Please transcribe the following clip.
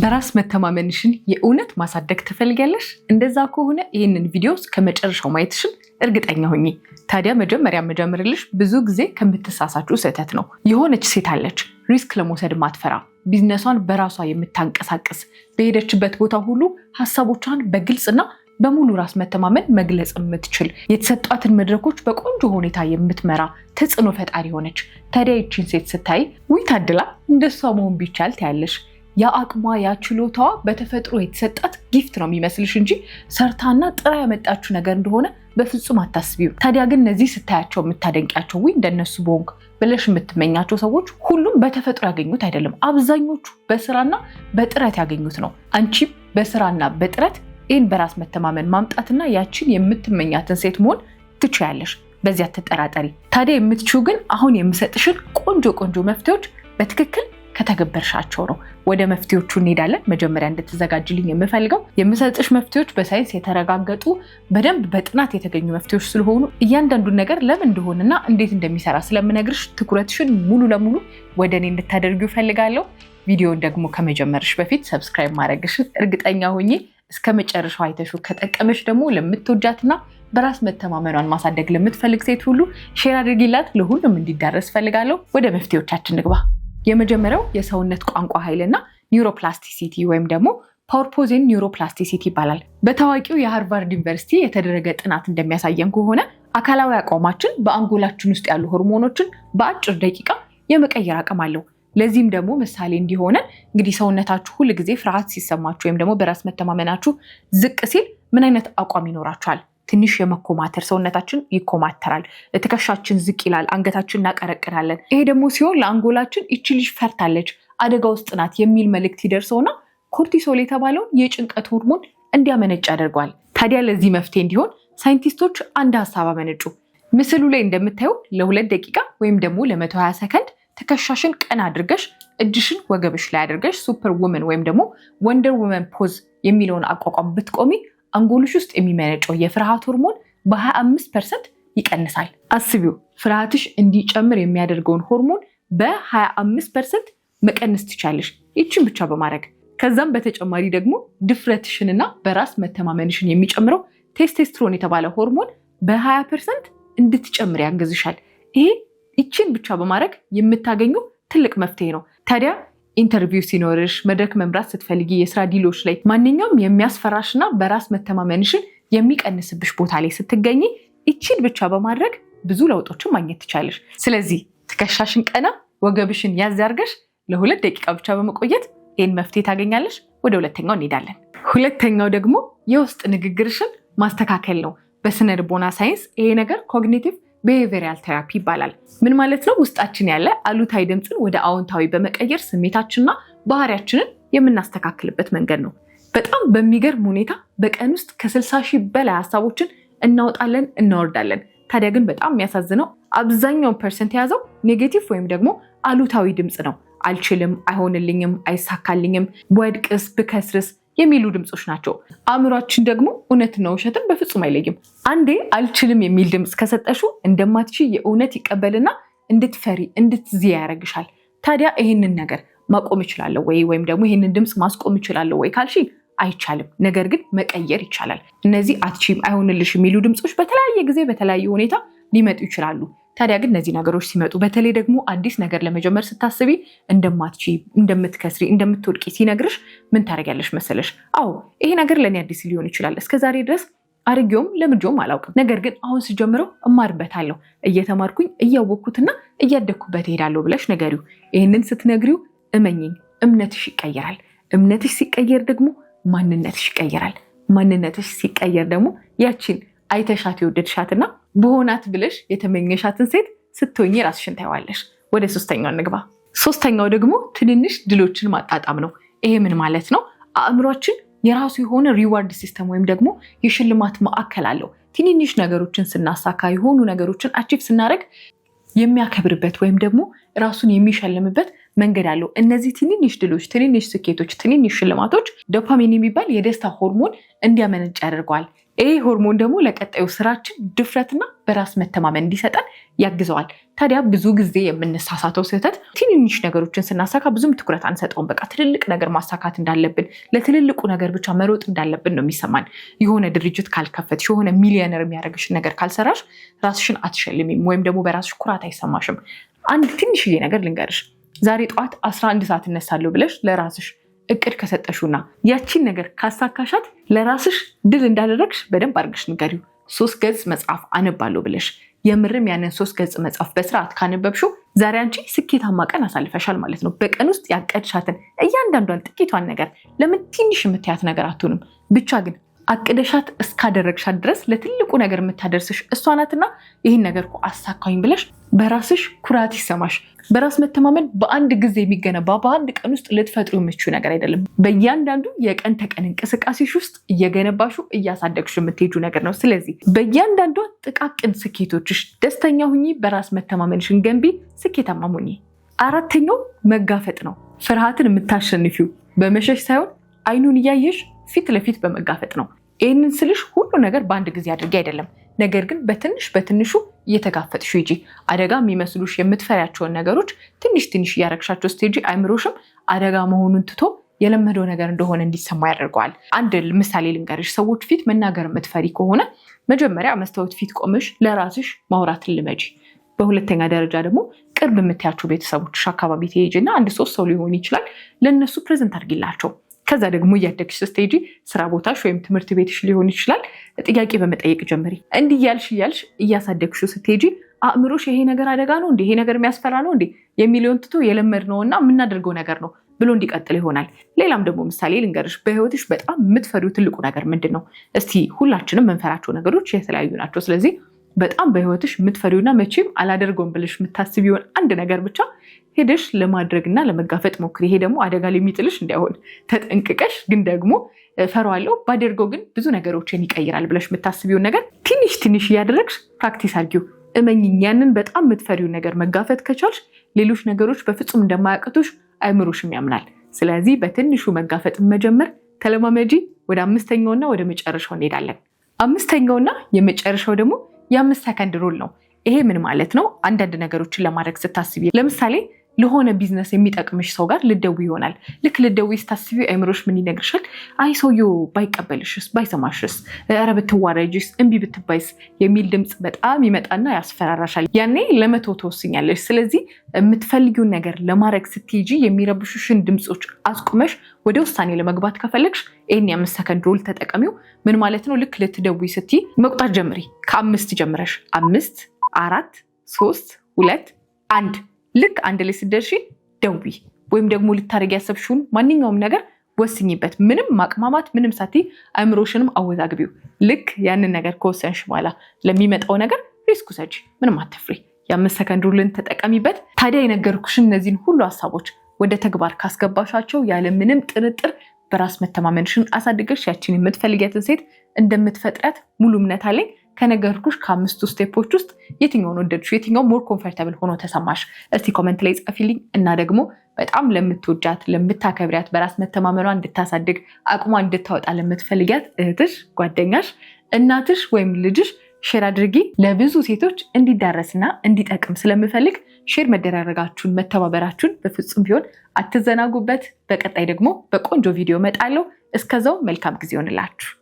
በራስ መተማመንሽን የእውነት ማሳደግ ትፈልጊያለሽ? እንደዛ ከሆነ ይህንን ቪዲዮ ከመጨረሻው ማየትሽን እርግጠኛ ሆኚ። ታዲያ መጀመሪያ መጀመርልሽ ብዙ ጊዜ ከምትሳሳቹ ስህተት ነው። የሆነች ሴት አለች ሪስክ ለመውሰድ ማትፈራ፣ ቢዝነሷን በራሷ የምታንቀሳቅስ፣ በሄደችበት ቦታ ሁሉ ሀሳቦቿን በግልጽና በሙሉ ራስ መተማመን መግለጽ የምትችል፣ የተሰጧትን መድረኮች በቆንጆ ሁኔታ የምትመራ ተጽዕኖ ፈጣሪ ሆነች። ታዲያ ይቺን ሴት ስታይ ውይ ታድላ እንደሷ መሆን ቢቻል ታያለሽ። ያ አቅሟ ያ ችሎታዋ በተፈጥሮ የተሰጣት ጊፍት ነው የሚመስልሽ እንጂ ሰርታና ጥራ ያመጣችው ነገር እንደሆነ በፍጹም አታስቢው። ታዲያ ግን እነዚህ ስታያቸው የምታደንቂያቸው ወይ እንደነሱ በሆንክ ብለሽ የምትመኛቸው ሰዎች ሁሉም በተፈጥሮ ያገኙት አይደለም። አብዛኞቹ በስራና በጥረት ያገኙት ነው። አንቺም በስራና በጥረት ይህን በራስ መተማመን ማምጣትና ያችን የምትመኛትን ሴት መሆን ትችያለሽ። በዚያ ተጠራጠሪ። ታዲያ የምትችው ግን አሁን የምሰጥሽን ቆንጆ መፍትሄዎች በትክክል ከተገበርሻቸው ነው። ወደ መፍትሄዎቹ እንሄዳለን። መጀመሪያ እንድትዘጋጅልኝ የምፈልገው የምሰጥሽ መፍትሄዎች በሳይንስ የተረጋገጡ በደንብ በጥናት የተገኙ መፍትሄዎች ስለሆኑ እያንዳንዱን ነገር ለምን እንደሆነና እንዴት እንደሚሰራ ስለምነግርሽ ትኩረትሽን ሙሉ ለሙሉ ወደ እኔ እንድታደርጊው እፈልጋለሁ። ቪዲዮን ደግሞ ከመጀመርሽ በፊት ሰብስክራይብ ማድረግሽን እርግጠኛ ሆኜ እስከ መጨረሻው አይተሹ ከጠቀመሽ ደግሞ ለምትወጃትና በራስ መተማመኗን ማሳደግ ለምትፈልግ ሴት ሁሉ ሼር አድርጊላት፣ ለሁሉም እንዲዳረስ ፈልጋለሁ። ወደ መፍትሄዎቻችን ንግባ። የመጀመሪያው የሰውነት ቋንቋ ኃይልና ኒውሮፕላስቲሲቲ ወይም ደግሞ ፐርፖዝ ኤንድ ኒውሮፕላስቲሲቲ ይባላል። በታዋቂው የሃርቫርድ ዩኒቨርሲቲ የተደረገ ጥናት እንደሚያሳየን ከሆነ አካላዊ አቋማችን በአንጎላችን ውስጥ ያሉ ሆርሞኖችን በአጭር ደቂቃ የመቀየር አቅም አለው። ለዚህም ደግሞ ምሳሌ እንዲሆነ እንግዲህ ሰውነታችሁ ሁል ጊዜ ፍርሃት ሲሰማችሁ ወይም ደግሞ በራስ መተማመናችሁ ዝቅ ሲል ምን አይነት አቋም ይኖራችኋል? ትንሽ የመኮማተር፣ ሰውነታችን ይኮማተራል፣ ትከሻችን ዝቅ ይላል፣ አንገታችን እናቀረቅራለን። ይሄ ደግሞ ሲሆን ለአንጎላችን ይቺ ልጅ ፈርታለች፣ አደጋ ውስጥ ናት የሚል መልእክት ይደርሰውና ኮርቲሶል የተባለውን የጭንቀት ሆርሞን እንዲያመነጭ ያደርገዋል። ታዲያ ለዚህ መፍትሄ እንዲሆን ሳይንቲስቶች አንድ ሀሳብ አመነጩ። ምስሉ ላይ እንደምታዩ ለ2 ደቂቃ ወይም ደግሞ ለ120 ሰከንድ ትከሻሽን ቀና አድርገሽ እጅሽን ወገብሽ ላይ አድርገሽ ሱፐር ውመን ወይም ደግሞ ወንደር ውመን ፖዝ የሚለውን አቋቋም ብትቆሚ አንጎልሽ ውስጥ የሚመነጨው የፍርሃት ሆርሞን በ25% ይቀንሳል። አስቢው፣ ፍርሃትሽ እንዲጨምር የሚያደርገውን ሆርሞን በ25% መቀነስ ትቻለሽ፣ ይችን ብቻ በማድረግ። ከዛም በተጨማሪ ደግሞ ድፍረትሽንና በራስ መተማመንሽን የሚጨምረው ቴስቴስትሮን የተባለ ሆርሞን በ20% እንድትጨምር ያግዝሻል። ይሄ ይችን ብቻ በማድረግ የምታገኙ ትልቅ መፍትሄ ነው። ታዲያ ኢንተርቪው ሲኖርሽ፣ መድረክ መምራት ስትፈልጊ፣ የስራ ዲሎች ላይ፣ ማንኛውም የሚያስፈራሽና በራስ መተማመንሽን የሚቀንስብሽ ቦታ ላይ ስትገኝ ይችን ብቻ በማድረግ ብዙ ለውጦችን ማግኘት ትቻለሽ። ስለዚህ ትከሻሽን ቀና፣ ወገብሽን ያዝ አድርገሽ ለ2 ደቂቃ ብቻ በመቆየት ይህን መፍትሄ ታገኛለሽ። ወደ ሁለተኛው እንሄዳለን። ሁለተኛው ደግሞ የውስጥ ንግግርሽን ማስተካከል ነው። በስነ ልቦና ሳይንስ ይሄ ነገር ኮግኒቲቭ ቢሄቪየራል ቴራፒ ይባላል። ምን ማለት ነው? ውስጣችን ያለ አሉታዊ ድምፅን ወደ አዎንታዊ በመቀየር ስሜታችንና ባህሪያችንን የምናስተካክልበት መንገድ ነው። በጣም በሚገርም ሁኔታ በቀን ውስጥ ከ60,000 በላይ ሀሳቦችን እናወጣለን፣ እናወርዳለን። ታዲያ ግን በጣም የሚያሳዝነው አብዛኛውን ፐርሰንት የያዘው ኔጌቲቭ ወይም ደግሞ አሉታዊ ድምፅ ነው። አልችልም፣ አይሆንልኝም፣ አይሳካልኝም፣ ወድቅስ፣ ብከስርስ የሚሉ ድምፆች ናቸው። አእምሯችን ደግሞ እውነትና ውሸትን በፍጹም አይለይም። አንዴ አልችልም የሚል ድምፅ ከሰጠሽው እንደማትችይ የእውነት ይቀበልና እንድትፈሪ፣ እንድትዝያ ያደርግሻል። ታዲያ ይህንን ነገር ማቆም እችላለሁ ወይ ወይም ደግሞ ይህንን ድምፅ ማስቆም እችላለሁ ወይ ካልሽ አይቻልም። ነገር ግን መቀየር ይቻላል። እነዚህ አትችይም፣ አይሆንልሽ የሚሉ ድምፆች በተለያየ ጊዜ በተለያየ ሁኔታ ሊመጡ ይችላሉ። ታዲያ ግን እነዚህ ነገሮች ሲመጡ፣ በተለይ ደግሞ አዲስ ነገር ለመጀመር ስታስቢ እንደማትችይ፣ እንደምትከስሪ፣ እንደምትወድቂ ሲነግርሽ ምን ታደርጊያለሽ መሰለሽ? አዎ ይሄ ነገር ለእኔ አዲስ ሊሆን ይችላል፣ እስከዛሬ ድረስ አድርጌውም ለምጄውም አላውቅም፣ ነገር ግን አሁን ስጀምረው እማርበታለሁ፣ እየተማርኩኝ እያወቅኩትና እያደግኩበት እሄዳለሁ ብለሽ ንገሪው። ይህንን ስትነግሪው እመኚኝ እምነትሽ ይቀየራል። እምነትሽ ሲቀየር ደግሞ ማንነትሽ ይቀየራል። ማንነትሽ ሲቀየር ደግሞ ያችን አይተሻት የወደድሻትና በሆናት ብለሽ የተመኘሻትን ሴት ስትሆኚ ራስሽን ታይዋለሽ። ወደ ሶስተኛው እንግባ። ሶስተኛው ደግሞ ትንንሽ ድሎችን ማጣጣም ነው። ይሄ ምን ማለት ነው? አእምሯችን የራሱ የሆነ ሪዋርድ ሲስተም ወይም ደግሞ የሽልማት ማዕከል አለው። ትንንሽ ነገሮችን ስናሳካ፣ የሆኑ ነገሮችን አቺቭ ስናደርግ የሚያከብርበት ወይም ደግሞ ራሱን የሚሸልምበት መንገድ አለው። እነዚህ ትንንሽ ድሎች፣ ትንንሽ ስኬቶች፣ ትንንሽ ሽልማቶች ዶፓሚን የሚባል የደስታ ሆርሞን እንዲያመነጭ ያደርገዋል። ይሄ ሆርሞን ደግሞ ለቀጣዩ ስራችን ድፍረትና በራስ መተማመን እንዲሰጠን ያግዘዋል። ታዲያ ብዙ ጊዜ የምንሳሳተው ስህተት ትንንሽ ነገሮችን ስናሳካ ብዙም ትኩረት አንሰጠውም። በቃ ትልልቅ ነገር ማሳካት እንዳለብን፣ ለትልልቁ ነገር ብቻ መሮጥ እንዳለብን ነው የሚሰማን። የሆነ ድርጅት ካልከፈትሽ፣ የሆነ ሚሊዮነር የሚያደርግሽ ነገር ካልሰራሽ ራስሽን አትሸልሚም፣ ወይም ደግሞ በራስሽ ኩራት አይሰማሽም። አንድ ትንሽዬ ነገር ልንገርሽ። ዛሬ ጠዋት 11 ሰዓት እነሳለሁ ብለሽ ለራስሽ እቅድ ከሰጠሽውና ያቺን ነገር ካሳካሻት ለራስሽ ድል እንዳደረግሽ በደንብ አድርገሽ ንገሪው። 3 ገጽ መጽሐፍ አነባለሁ ብለሽ የምርም ያንን 3 ገጽ መጽሐፍ በስርዓት ካነበብሽው ዛሬ አንቺ ስኬታማ ቀን አሳልፈሻል ማለት ነው። በቀን ውስጥ ያቀድሻትን እያንዳንዷን ጥቂቷን ነገር ለምን ትንሽ የምታያት ነገር አትሆንም? ብቻ ግን አቅደሻት እስካደረግሻት ድረስ ለትልቁ ነገር የምታደርስሽ እሷ ናትና ይህን ነገር እኮ አሳካኝ ብለሽ በራስሽ ኩራት ይሰማሽ። በራስ መተማመን በአንድ ጊዜ የሚገነባ በአንድ ቀን ውስጥ ልትፈጥሩ የምትችው ነገር አይደለም። በእያንዳንዱ የቀን ተቀን እንቅስቃሴሽ ውስጥ እየገነባሹ እያሳደግሽ የምትሄጁ ነገር ነው። ስለዚህ በእያንዳንዷ ጥቃቅን ስኬቶችሽ ደስተኛ ሁኚ፣ በራስ መተማመንሽን ገንቢ፣ ስኬታማ ሁኚ። 4ኛው መጋፈጥ ነው። ፍርሃትን የምታሸንፊው በመሸሽ ሳይሆን አይኑን እያየሽ ፊት ለፊት በመጋፈጥ ነው። ይህንን ስልሽ ሁሉ ነገር በአንድ ጊዜ አድርጌ አይደለም፣ ነገር ግን በትንሽ በትንሹ እየተጋፈጥሽ ሂጂ። አደጋ የሚመስሉሽ የምትፈሪያቸውን ነገሮች ትንሽ ትንሽ እያረግሻቸው ስትሄጂ አይምሮሽም አደጋ መሆኑን ትቶ የለመደው ነገር እንደሆነ እንዲሰማ ያደርገዋል። አንድ ምሳሌ ልንገርሽ። ሰዎች ፊት መናገር የምትፈሪ ከሆነ መጀመሪያ መስታወት ፊት ቆመሽ ለራስሽ ማውራትን ልመጂ። በሁለተኛ ደረጃ ደግሞ ቅርብ የምታያቸው ቤተሰቦችሽ አካባቢ ትሄጂና 1-3 ሰው ሊሆን ይችላል፣ ለእነሱ ፕሬዘንት አድርጊላቸው። ከዛ ደግሞ እያደግሽ ስትሄጂ ስራ ቦታሽ ወይም ትምህርት ቤትሽ ሊሆን ይችላል፣ ጥያቄ በመጠየቅ ጀምሪ። እንዲህ እያልሽ እያሳደግሽ ስትሄጂ አእምሮሽ ይሄ ነገር አደጋ ነው እንዴ፣ ይሄ ነገር የሚያስፈራ ነው እንዴ የሚለውን ትቶ የለመድነውና የምናደርገው ነገር ነው ብሎ እንዲቀጥል ይሆናል። ሌላም ደግሞ ምሳሌ ልንገርሽ። በህይወትሽ በጣም የምትፈሪው ትልቁ ነገር ምንድን ነው? እስቲ ሁላችንም የምንፈራቸው ነገሮች የተለያዩ ናቸው። ስለዚህ በጣም በህይወትሽ የምትፈሪውና መቼም አላደርገውም ብለሽ የምታስቢውን አንድ ነገር ብቻ ሄደሽ ለማድረግና ለመጋፈጥ ሞክሪ። ይሄ ደግሞ አደጋ የሚጥልሽ እንዳይሆን ተጠንቅቀሽ፣ ግን ደግሞ ፈራዋለሁ ባደርገው ግን ብዙ ነገሮችን ይቀይራል ብለሽ የምታስቢውን ነገር ትንሽ ትንሽ እያደረግሽ ፕራክቲስ አድርጊው። እመኝኝ፣ ያንን በጣም የምትፈሪውን ነገር መጋፈጥ ከቻልሽ ሌሎች ነገሮች በፍጹም እንደማያቅቱሽ አይምሮሽም ያምናል። ስለዚህ በትንሹ መጋፈጥ መጀመር ተለማመጂ። ወደ 5ኛውና ወደ መጨረሻው እንሄዳለን። 5ኛውና የመጨረሻው ደግሞ የ5 ሰከንድ ሩል ነው። ይሄ ምን ማለት ነው? አንዳንድ ነገሮችን ለማድረግ ስታስቢ፣ ለምሳሌ ለሆነ ቢዝነስ የሚጠቅምሽ ሰው ጋር ልደውይ ይሆናል። ልክ ልደውይ ስታስቢ አይምሮሽ ምን ይነግርሻል? አይ ሰውየው ባይቀበልሽስ፣ ባይሰማሽስ፣ ኧረ ብትዋረጂስ፣ እምቢ ብትባይስ የሚል ድምፅ በጣም ይመጣና ያስፈራራሻል። ያኔ ለመተው ትወስኛለሽ። ስለዚህ የምትፈልጊውን ነገር ለማድረግ ስትሄጂ የሚረብሹሽን ድምፆች አስቁመሽ ወደ ውሳኔ ለመግባት ከፈለግሽ ይህን የ5 ሰከንድ ሩል ተጠቀሚው። ምን ማለት ነው? ልክ ልትደውይ ስትይ መቁጠር ጀምሪ። ከ5 ጀምረሽ 5፣ 4፣ 3፣ 2፣ 1 ልክ 1 ላይ ስትደርሺ ደውይ። ወይም ደግሞ ልታደርጊ ያሰብሽውን ማንኛውም ነገር ወስኝበት። ምንም ማቅማማት ምንም ሳትይ አእምሮሽንም አወዛግቢው። ልክ ያንን ነገር ከወሰንሽ በኋላ ለሚመጣው ነገር ሪስክ ውሰጂ። ምንም አትፍሪ። የ5 ሰከንድ ሩልን ተጠቀሚበት። ታዲያ የነገርኩሽን እነዚህን ሁሉ ሀሳቦች ወደ ተግባር ካስገባሻቸው ያለ ምንም ጥርጥር በራስ መተማመንሽን አሳድገሽ ያችን የምትፈልጊያትን ሴት እንደምትፈጥሪያት ሙሉ እምነት አለኝ። ከነገርኩሽ ከ5 ስቴፖች ውስጥ የትኛውን ወደድሽ? የትኛው ሞር ኮምፈርታብል ሆኖ ተሰማሽ? እስቲ ኮመንት ላይ ጻፊልኝ። እና ደግሞ በጣም ለምትወጃት፣ ለምታከብሪያት፣ በራስ መተማመኗ እንድታሳድግ አቅሟ እንድታወጣ ለምትፈልጊያት እህትሽ፣ ጓደኛሽ፣ እናትሽ ወይም ልጅሽ ሼር አድርጊ። ለብዙ ሴቶች እንዲዳረስና እንዲጠቅም ስለምፈልግ ሼር መደራረጋችሁን፣ መተባበራችሁን በፍጹም ቢሆን አትዘናጉበት። በቀጣይ ደግሞ በቆንጆ ቪዲዮ እመጣለሁ። እስከዛው መልካም ጊዜ ይሆንላችሁ።